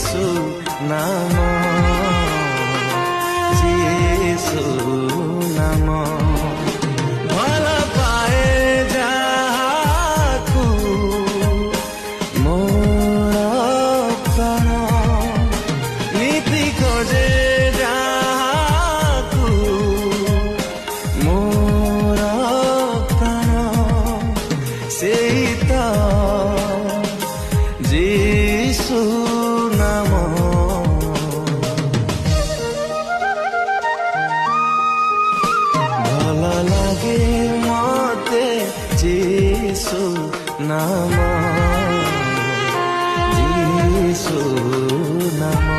যিশু নাম, যিশু নাম। ভাল পাଏ ଯାହାକୁ ମୋର ପ୍ରାଣ, ନୀତି ଖୋଜେ ଯାହାକୁ ମୋର ପ୍ରାଣ, ସେଇ ତ যিশু নাম। ভাল লাগে মতে যিশু নাম, যিশু নাম।